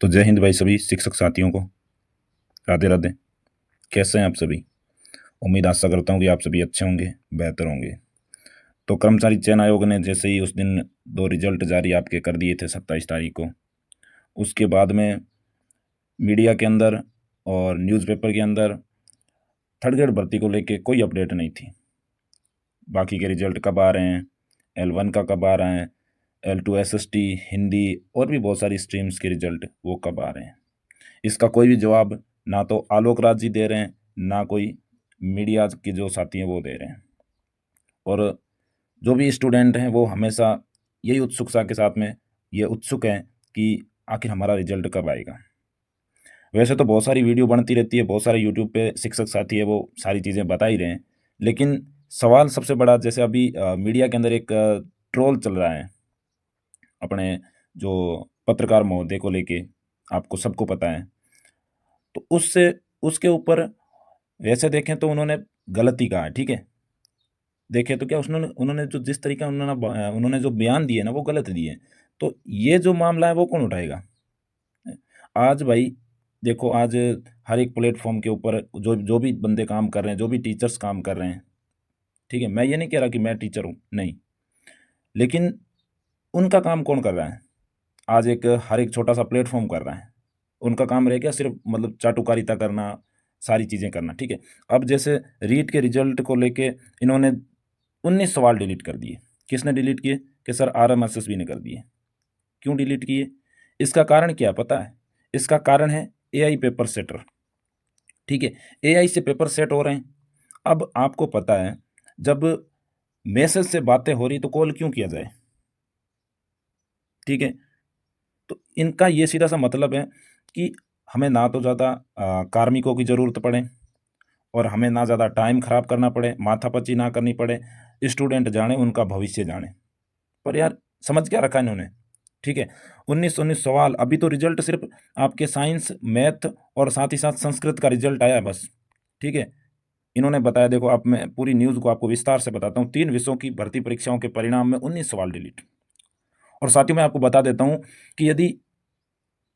तो जय हिंद भाई सभी शिक्षक साथियों को। राधे राधे। कैसे हैं आप सभी? उम्मीद आशा करता हूँ कि आप सभी अच्छे होंगे, बेहतर होंगे। तो कर्मचारी चयन आयोग ने जैसे ही उस दिन 2 रिजल्ट जारी आपके कर दिए थे 27 तारीख को, उसके बाद में मीडिया के अंदर और न्यूज़पेपर के अंदर थर्ड ग्रेड भर्ती को लेके कोई अपडेट नहीं थी। बाकी के रिजल्ट कब आ रहे हैं, L1 का कब आ रहा है, L2 SST हिंदी और भी बहुत सारी स्ट्रीम्स के रिजल्ट वो कब आ रहे हैं, इसका कोई भी जवाब ना तो आलोक राज जी दे रहे हैं, ना कोई मीडिया के जो साथी हैं वो दे रहे हैं। और जो भी स्टूडेंट हैं वो हमेशा यही उत्सुकता के साथ में ये उत्सुक हैं कि आखिर हमारा रिजल्ट कब आएगा। वैसे तो बहुत सारी वीडियो बनती रहती है, बहुत सारे यूट्यूब पे शिक्षक साथी है वो सारी चीज़ें बता ही रहे हैं, लेकिन सवाल सबसे बड़ा जैसे अभी मीडिया के अंदर एक ट्रोल चल रहा है अपने जो पत्रकार महोदय को लेके, आपको सबको पता है। तो उससे उसके ऊपर वैसे देखें तो उन्होंने गलत ही कहा है, ठीक है। देखें तो क्या उन्होंने उन्होंने जो जिस तरीका उन्होंने जो बयान दिए ना वो गलत दिए। तो ये जो मामला है वो कौन उठाएगा? आज भाई देखो, आज हर एक प्लेटफॉर्म के ऊपर जो जो भी बंदे काम कर रहे हैं, जो भी टीचर्स काम कर रहे हैं, ठीक है, मैं ये नहीं कह रहा कि मैं टीचर हूँ, नहीं, लेकिन उनका काम कौन कर रहा है? आज एक हर एक छोटा सा प्लेटफॉर्म कर रहा है। उनका काम रह गया सिर्फ मतलब चाटुकारिता करना, सारी चीज़ें करना, ठीक है। अब जैसे रीट के रिजल्ट को लेके इन्होंने 19 सवाल डिलीट कर दिए। किसने डिलीट किए? कि सर RMSSB ने कर दिए। क्यों डिलीट किए? इसका कारण क्या पता है? इसका कारण है AI पेपर सेटर, ठीक है। AI से पेपर सेट हो रहे हैं। अब आपको पता है जब मैसेज से बातें हो रही तो कॉल क्यों किया जाए, ठीक है। तो इनका ये सीधा सा मतलब है कि हमें ना तो ज़्यादा कार्मिकों की ज़रूरत पड़े और हमें ना ज़्यादा टाइम ख़राब करना पड़े, माथापच्ची ना करनी पड़े, स्टूडेंट जाने उनका भविष्य जाने। पर यार समझ क्या रखा इन्होंने, ठीक है। 19 सवाल, अभी तो रिजल्ट सिर्फ आपके साइंस, मैथ और साथ ही साथ संस्कृत का रिजल्ट आया है बस, ठीक है। इन्होंने बताया, देखो अब मैं पूरी न्यूज़ को आपको विस्तार से बताता हूँ। 3 विषयों की भर्ती परीक्षाओं के परिणाम में 19 सवाल डिलीट। और साथियों मैं आपको बता देता हूँ कि यदि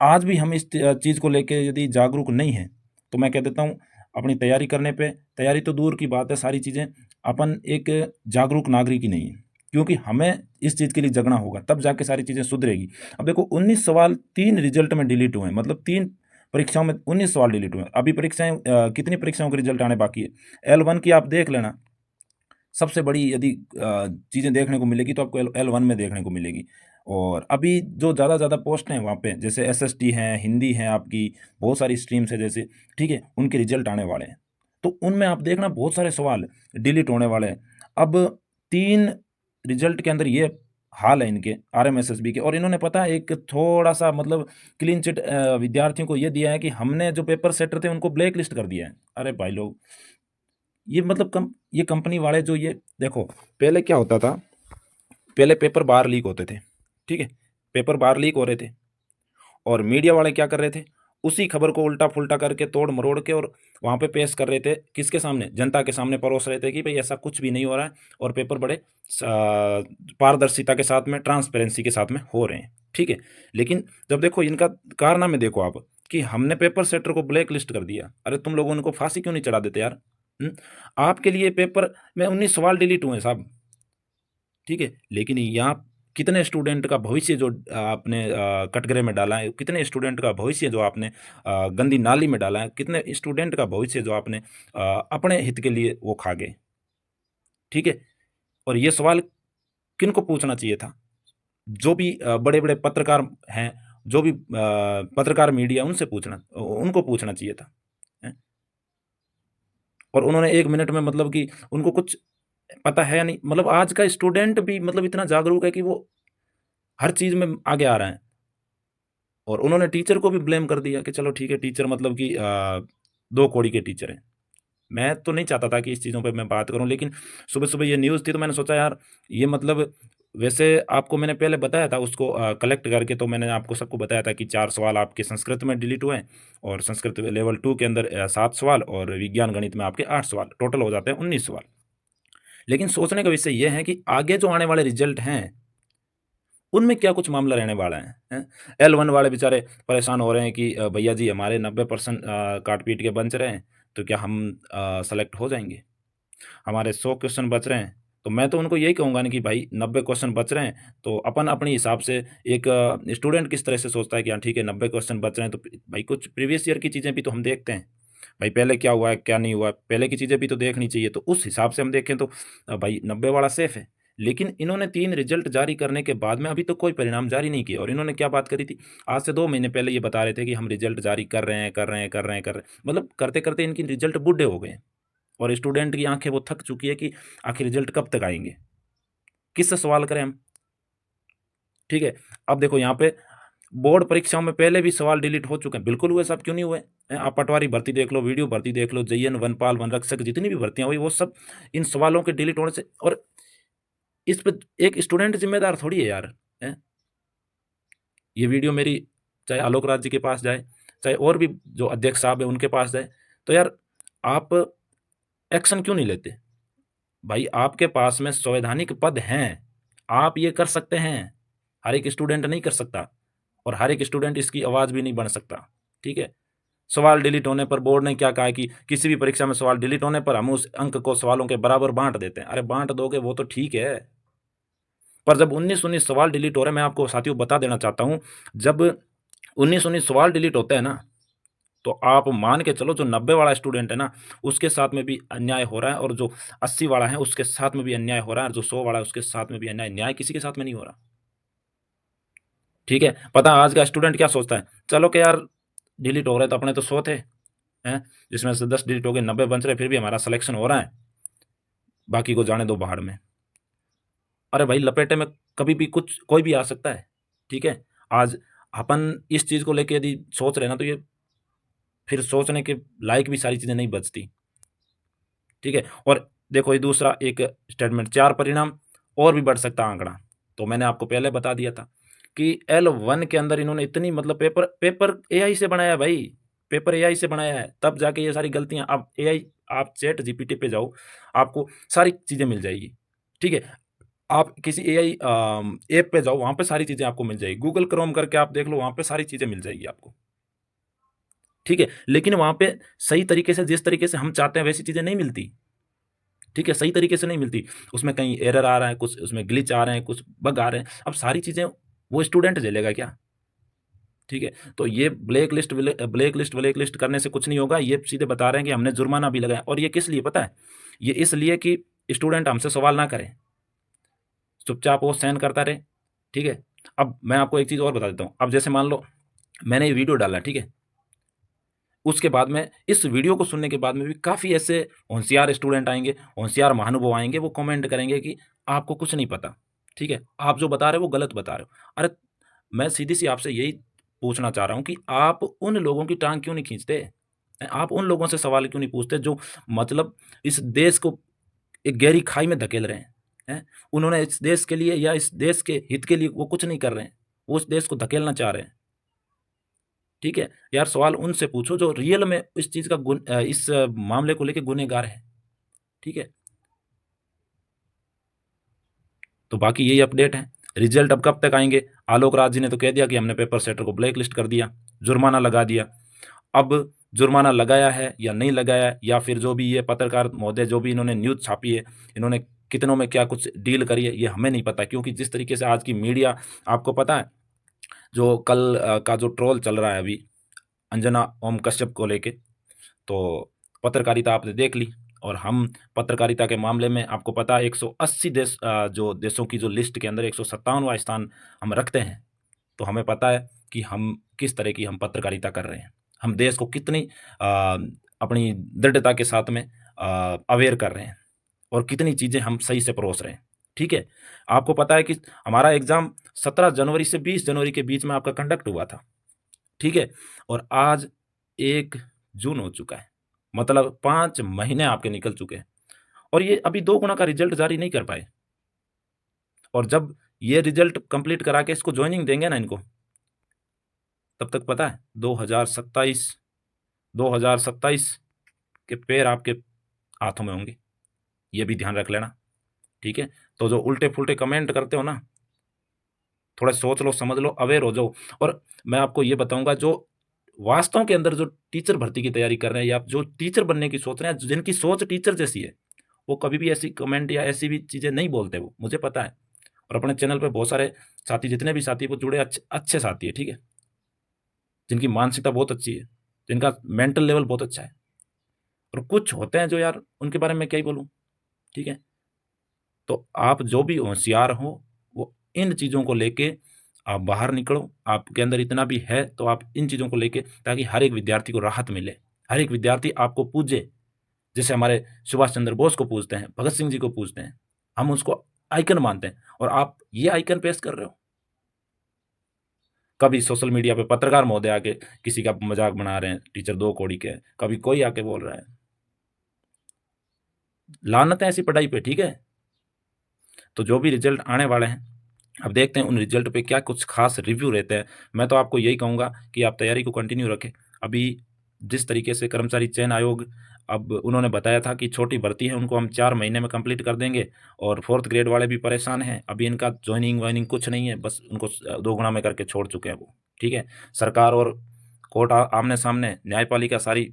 आज भी हम इस चीज़ को लेके यदि जागरूक नहीं हैं, तो मैं कह देता हूँ अपनी तैयारी करने पे, तैयारी तो दूर की बात है, सारी चीज़ें, अपन एक जागरूक नागरिक ही नहीं है, क्योंकि हमें इस चीज़ के लिए जगना होगा, तब जाके सारी चीज़ें सुधरेगी। अब देखो 19 सवाल 3 रिजल्ट में डिलीट हुए हैं, मतलब 3 परीक्षाओं में 19 सवाल डिलीट हुए हैं। अभी परीक्षाएं कितनी परीक्षाओं के रिजल्ट आने बाकी है? L1 की आप देख लेना, सबसे बड़ी यदि चीज़ें देखने को मिलेगी तो आपको L1 में देखने को मिलेगी। और अभी जो ज़्यादा पोस्ट हैं वहाँ पे जैसे SST हैं, हिंदी हैं, आपकी बहुत सारी स्ट्रीम्स है जैसे, ठीक है, उनके रिजल्ट आने वाले हैं। तो उनमें आप देखना बहुत सारे सवाल डिलीट होने वाले हैं। अब 3 रिजल्ट के अंदर ये हाल है इनके RMSSB के, और इन्होंने पता है एक थोड़ा-सा मतलब क्लीन चिट विद्यार्थियों को ये दिया है कि हमने जो पेपर सेटर थे उनको ब्लैक लिस्ट कर दिया है। अरे भाई लोग, ये मतलब ये कंपनी वाले जो ये देखो, पहले क्या होता था, पहले पेपर बाहर लीक होते थे, ठीक है, पेपर बाहर लीक हो रहे थे और मीडिया वाले क्या कर रहे थे, उसी खबर को उल्टा फुल्टा करके तोड़ मरोड़ के और वहाँ पे पेश कर रहे थे, किसके सामने? जनता के सामने परोस रहे थे कि भाई ऐसा कुछ भी नहीं हो रहा है और पेपर बड़े पारदर्शिता के साथ में, ट्रांसपेरेंसी के साथ में हो रहे हैं, ठीक है। लेकिन जब देखो इनका कारनामे देखो आप, कि हमने पेपर सेटर को ब्लैक लिस्ट कर दिया। अरे तुम लोगों ने उनको फांसी क्यों नहीं चढ़ा देते यार? हुँ? आपके लिए पेपर में 19 सवाल डिलीट हुए हैं साहब, ठीक है। लेकिन यहाँ कितने स्टूडेंट का भविष्य जो आपने कटघरे में डाला है, कितने स्टूडेंट का भविष्य जो आपने गंदी नाली में डाला है, कितने स्टूडेंट का भविष्य जो आपने अपने हित के लिए वो खा गए, ठीक है। और ये सवाल किनको पूछना चाहिए था? जो भी बड़े-बड़े पत्रकार हैं, जो भी पत्रकार मीडिया, उनको पूछना चाहिए था, हैं? और उन्होंने 1 मिनट में मतलब कि उनको कुछ पता है या नहीं, मतलब आज का स्टूडेंट भी मतलब इतना जागरूक है कि वो हर चीज़ में आगे आ रहा है। और उन्होंने टीचर को भी ब्लेम कर दिया कि चलो ठीक है, टीचर मतलब कि 2 कौड़ी के टीचर हैं। मैं तो नहीं चाहता था कि इस चीज़ों पे मैं बात करूँ, लेकिन सुबह-सुबह ये न्यूज़ थी तो मैंने सोचा यार ये मतलब, वैसे आपको मैंने पहले बताया था उसको कलेक्ट करके, तो मैंने आपको सबको बताया था कि 4 सवाल आपके संस्कृत में डिलीट हुए हैं और संस्कृत लेवल 2 के अंदर 7 सवाल और विज्ञान गणित में आपके 8 सवाल, टोटल हो जाते हैं 19 सवाल। लेकिन सोचने का विषय ये है कि आगे जो आने वाले रिज़ल्ट हैं उनमें क्या कुछ मामला रहने वाला है? L1 वाले बेचारे परेशान हो रहे हैं कि भैया जी हमारे 90% काट पीट के बच रहे हैं, तो क्या हम सेलेक्ट हो जाएँगे? हमारे 100 क्वेश्चन बच रहे हैं, तो मैं तो उनको यही कहूँगा ना कि भाई 90 क्वेश्चन बच रहे हैं, तो अपन अपने हिसाब से एक स्टूडेंट किस तरह से सोचता है कि हाँ ठीक है 90 क्वेश्चन बच रहे हैं, तो भाई कुछ प्रीवियस ईयर की चीज़ें भी तो हम देखते हैं। भाई पहले क्या हुआ है, क्या नहीं हुआ है, पहले की चीज़ें भी तो देखनी चाहिए, तो उस हिसाब से हम देखें तो भाई 90 वाला सेफ है। लेकिन इन्होंने 3 रिज़ल्ट जारी करने के बाद में अभी तक कोई परिणाम जारी नहीं किया, और इन्होंने क्या बात करी थी, आज से 2 महीने पहले ये बता रहे थे कि हम रिज़ल्ट जारी कर रहे हैं, कर रहे हैं, कर रहे हैं, कर रहे हैं। मतलब करते-करते इनकी रिज़ल्ट बूढ़े हो गए हैं, और स्टूडेंट की आँखें वो थक चुकी है कि आखिर रिज़ल्ट कब तक आएँगे? किससे सवाल करें हम? ठीक है? अब देखो यहाँ पे बोर्ड परीक्षाओं में पहले भी सवाल डिलीट हो चुके हैं, बिल्कुल हुए साहब, क्यों नहीं हुए? आप पटवारी भर्ती देख लो, वीडियो भर्ती देख लो, जेईएन, वनपाल, वनरक्षक जितनी भी भर्तियाँ हुई वो सब इन सवालों के डिलीट होने से, और इस पे एक स्टूडेंट ज़िम्मेदार थोड़ी है यार, हैं? ये वीडियो मेरी चाहे आलोक राज जी के पास जाए, चाहे और भी जो अध्यक्ष साहब हैं उनके पास जाए, तो यार आप एक्शन क्यों नहीं लेते? भाई आपके पास में संवैधानिक पद हैं, आप ये कर सकते हैं, हर एक स्टूडेंट नहीं कर सकता, और हर एक स्टूडेंट इसकी आवाज़ भी नहीं बन सकता, ठीक है? सवाल डिलीट होने पर बोर्ड ने क्या कहा है कि किसी भी परीक्षा में सवाल डिलीट होने पर हम उस अंक को सवालों के बराबर बाँट देते हैं। अरे बाँट दोगे वो तो ठीक है, पर जब 19-19 सवाल डिलीट हो रहे हैं, मैं आपको साथियों बता देना चाहता हूँ, जब 19-19 सवाल डिलीट होते हैं ना, तो आप मान के चलो जो 90 वाला स्टूडेंट है ना, उसके साथ में भी अन्याय हो रहा है, और जो 80 वाला है उसके साथ में भी अन्याय हो रहा है, और जो 100 वाला है उसके साथ में भी अन्याय, न्याय किसी के साथ में नहीं हो रहा। ठीक है? पता है आज का स्टूडेंट क्या सोचता है? चलो कि यार डिलीट हो रहे तो अपने तो 100 थे, हैं? जिसमें से 10 डिलीट हो गए, 90 बच रहे, फिर भी हमारा सिलेक्शन हो रहा है, बाकी को जाने दो भाड़ में। अरे भाई लपेटे में कभी भी कुछ कोई भी आ सकता है, ठीक है? आज अपन इस चीज़ को लेके यदि सोच रहे हैं ना, तो ये फिर सोचने के लायक भी सारी चीज़ें नहीं बचती, ठीक है? और देखो ये दूसरा एक स्टेटमेंट, 4 परिणाम और भी बढ़ सकता है आंकड़ा। तो मैंने आपको पहले बता दिया था कि L1 के अंदर इन्होंने इतनी, मतलब पेपर एआई से बनाया है भाई, पेपर एआई से बनाया है, तब जाके ये सारी गलतियाँ। अब एआई, आप चैट जीपीटी पे जाओ, आपको सारी चीज़ें मिल जाएगी, ठीक है? आप किसी एआई ऐप पे जाओ, वहाँ पे सारी चीज़ें आपको मिल जाएगी। गूगल क्रोम करके आप देख लो, वहाँ पे सारी चीज़ें मिल जाएगी आपको, ठीक है? लेकिन वहाँ पे सही तरीके से, जिस तरीके से हम चाहते हैं वैसी चीज़ें नहीं मिलती, ठीक है? सही तरीके से नहीं मिलती। उसमें कहीं एरर आ रहा है, कुछ उसमें ग्लिच आ रहे हैं, कुछ बग आ रहे हैं। अब सारी चीज़ें वो स्टूडेंट झेलेगा क्या? ठीक है? तो ये ब्लैक लिस्ट करने से कुछ नहीं होगा। ये सीधे बता रहे हैं कि हमने जुर्माना भी लगाया, और ये किस लिए पता है? ये इसलिए कि स्टूडेंट हमसे सवाल ना करे, चुपचाप वो सहन करता रहे, ठीक है? अब मैं आपको एक चीज़ और बता देता हूँ। अब जैसे मान लो मैंने ये वीडियो डाला, ठीक है? उसके बाद में इस वीडियो को सुनने के बाद में भी काफ़ी ऐसे होशियार स्टूडेंट आएँगे, होशियार महानुभाव आएँगे, वो कमेंट करेंगे कि आपको कुछ नहीं पता, ठीक है? आप जो बता रहे हो वो गलत बता रहे हो। अरे! मैं सीधी-सी आपसे यही पूछना चाह रहा हूँ कि आप उन लोगों की टाँग क्यों नहीं खींचते? आप उन लोगों से सवाल क्यों नहीं पूछते जो, मतलब इस देश को एक गहरी खाई में धकेल रहे हैं, हैं? उन्होंने इस देश के लिए या इस देश के हित के लिए वो कुछ नहीं कर रहे हैं। वो इस देश को धकेलना चाह रहे हैं। ठीक है? यार सवाल उनसे पूछो जो रियल में इस चीज़ का इस मामले को लेके गुनहगार है। ठीक है? तो बाकी यही अपडेट है। रिज़ल्ट अब कब तक आएँगे? आलोक राज जी ने तो कह दिया कि हमने पेपर सेटर को ब्लैक लिस्ट कर दिया, जुर्माना लगा दिया। अब जुर्माना लगाया है या नहीं लगाया है, या फिर जो भी ये पत्रकार महोदय जो भी इन्होंने न्यूज़ छापी है, इन्होंने कितनों में क्या कुछ डील करी है, ये हमें नहीं पता, क्योंकि जिस तरीके से आज की मीडिया, आपको पता है जो कल का जो ट्रोल चल रहा है अभी अंजना ओम कश्यप को लेके, तो पत्रकारिता आपने देख ली, और हम पत्रकारिता के मामले में आपको पता है 180 जो देशों की जो लिस्ट के अंदर 157वां स्थान हम रखते हैं। तो हमें पता है कि हम किस तरह की हम पत्रकारिता कर रहे हैं। हम देश को कितनी अपनी दृढ़ता के साथ में अवेयर कर रहे हैं, और कितनी चीज़ें हम सही से परोस रहे हैं। ठीक है? आपको पता है कि हमारा एग्ज़ाम 17 जनवरी से 20 जनवरी के बीच में आपका कंडक्ट हुआ था। ठीक है? और आज 1 जून हो चुका है। मतलब 5 महीने आपके निकल चुके हैं, और ये अभी 2 गुना का रिज़ल्ट जारी नहीं कर पाए। और जब ये रिज़ल्ट कंप्लीट करा के इसको जॉइनिंग देंगे ना इनको, तब तक पता है 2027 के पैर आपके हाथों में होंगे। ये भी ध्यान रख लेना, ठीक है? तो जो उल्टे-फुल्टे कमेंट करते हो ना, थोड़ा सोच लो, समझ लो, अवेयर हो जाओ। और मैं आपको ये बताऊँगा, जो वास्तव के अंदर जो टीचर भर्ती की तैयारी कर रहे हैं या जो टीचर बनने की सोच रहे हैं, जिनकी सोच टीचर जैसी है, वो कभी भी ऐसी कमेंट या ऐसी भी चीज़ें नहीं बोलते वो, मुझे पता है। और अपने चैनल पे बहुत सारे साथी, जितने भी साथी वो जुड़े, अच्छे साथी है, ठीक है? जिनकी मानसिकता बहुत अच्छी है, जिनका मेंटल लेवल बहुत अच्छा है। और कुछ होते हैं जो यार उनके बारे में क्या ही बोलूँ, ठीक है? तो आप जो भी होशियार हो, वो इन चीज़ों को लेके आप बाहर निकलो। आपके अंदर इतना भी है तो आप इन चीज़ों को लेके, ताकि हर एक विद्यार्थी को राहत मिले, हर एक विद्यार्थी आपको पूजे। जैसे हमारे सुभाष चंद्र बोस को पूजते हैं, भगत सिंह जी को पूजते हैं, हम उसको आइकन मानते हैं, और आप ये आइकन पेश कर रहे हो। कभी सोशल मीडिया पे पत्रकार महोदय आके किसी का मजाक बना रहे हैं, टीचर 2 कौड़ी के, कभी कोई आके बोल रहा है। लानत है ऐसी पढ़ाई पे, ठीक है? तो जो भी रिजल्ट आने वाले हैं, अब देखते हैं उन रिजल्ट पे क्या कुछ खास रिव्यू रहते हैं। मैं तो आपको यही कहूँगा कि आप तैयारी को कंटिन्यू रखें। अभी जिस तरीके से कर्मचारी चयन आयोग, अब उन्होंने बताया था कि छोटी भर्ती है, उनको हम 4 महीने में कंप्लीट कर देंगे, और 4th ग्रेड वाले भी परेशान हैं। अभी इनका जॉइनिंग-वॉइनिंग कुछ नहीं है, बस उनको 2 गुना में करके छोड़ चुके हैं वो, ठीक है? सरकार और कोर्ट आमने-सामने, न्यायपालिका सारी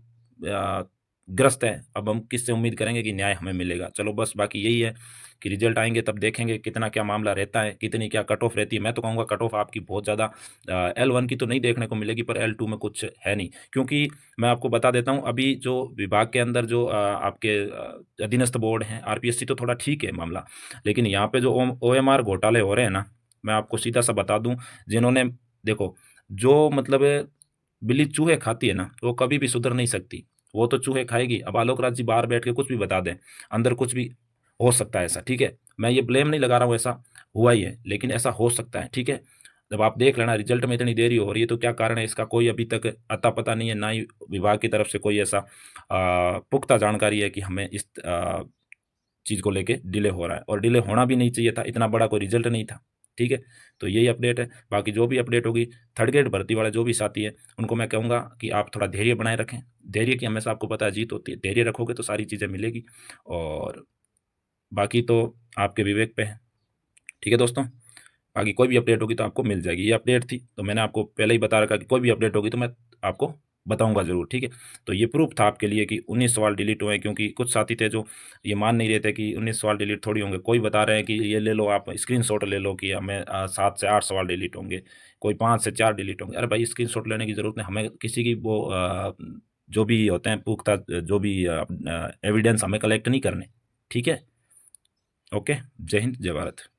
ग्रस्त है। अब हम किससे उम्मीद करेंगे कि न्याय हमें मिलेगा? चलो बस बाकी यही है कि रिजल्ट आएँगे तब देखेंगे कितना क्या मामला रहता है, कितनी क्या कट ऑफ रहती है। मैं तो कहूँगा कट ऑफ आपकी बहुत ज़्यादा L1 की तो नहीं देखने को मिलेगी, पर L2 में कुछ है नहीं। क्योंकि मैं आपको बता देता हूँ, अभी जो विभाग के अंदर जो आपके अधीनस्थ बोर्ड हैं, आरपीएससी तो थोड़ा ठीक है मामला। लेकिन यहाँ पे जो ओएमआर घोटाले हो रहे हैं ना, मैं आपको सीधा-सा बता दूँ, जिन्होंने देखो, जो मतलब बिल्ली चूहे खाती है ना, वो कभी भी सुधर नहीं सकती। वो तो चूहे खाएगी। अब आलोक राज जी बाहर बैठ के कुछ भी बता दें, अंदर कुछ भी हो सकता है ऐसा, ठीक है? मैं ये ब्लेम नहीं लगा रहा हूँ, ऐसा हुआ ही है, लेकिन ऐसा हो सकता है, ठीक है? जब आप देख लेना रिज़ल्ट में इतनी देरी हो रही है, तो क्या कारण है इसका, कोई अभी तक अता-पता नहीं है, ना ही विभाग की तरफ से कोई ऐसा पुख्ता जानकारी है कि हमें इस चीज़ को लेके डिले हो रहा है, और डिले होना भी नहीं चाहिए था, इतना बड़ा कोई रिज़ल्ट नहीं था, ठीक है? तो यही अपडेट है, बाकी जो भी अपडेट होगी, 3rd ग्रेड भर्ती वाले जो भी साथी हैं, उनको मैं कहूँगा कि आप थोड़ा धैर्य बनाए रखें। धैर्य की हमेशा आपको पता है जीत होती है, धैर्य रखोगे तो सारी चीज़ें मिलेगी, और बाकी तो आपके विवेक पे है, ठीक है दोस्तों? बाकी कोई भी अपडेट होगी तो आपको मिल जाएगी। ये अपडेट थी, तो मैंने आपको पहले ही बता रखा कि कोई भी अपडेट होगी तो मैं आपको बताऊँगा ज़रूर, ठीक है? तो ये प्रूफ़ था आपके लिए कि 19 सवाल डिलीट हुए हैं, क्योंकि कुछ साथी थे जो ये मान नहीं रहे थे कि 19 सवाल डिलीट थोड़ी होंगे। कोई बता रहे हैं कि ये ले लो, आप स्क्रीनशॉट ले लो कि हमें 7 से 8 सवाल डिलीट होंगे, कोई 5 से 4 डिलीट होंगे। अरे भाई, स्क्रीनशॉट लेने की ज़रूरत नहीं, हमें किसी की वो जो भी होते हैं पुख्ता, जो भी एविडेंस हमें कलेक्ट नहीं करने, ठीक है? ओके, जय हिंद, जय भारत।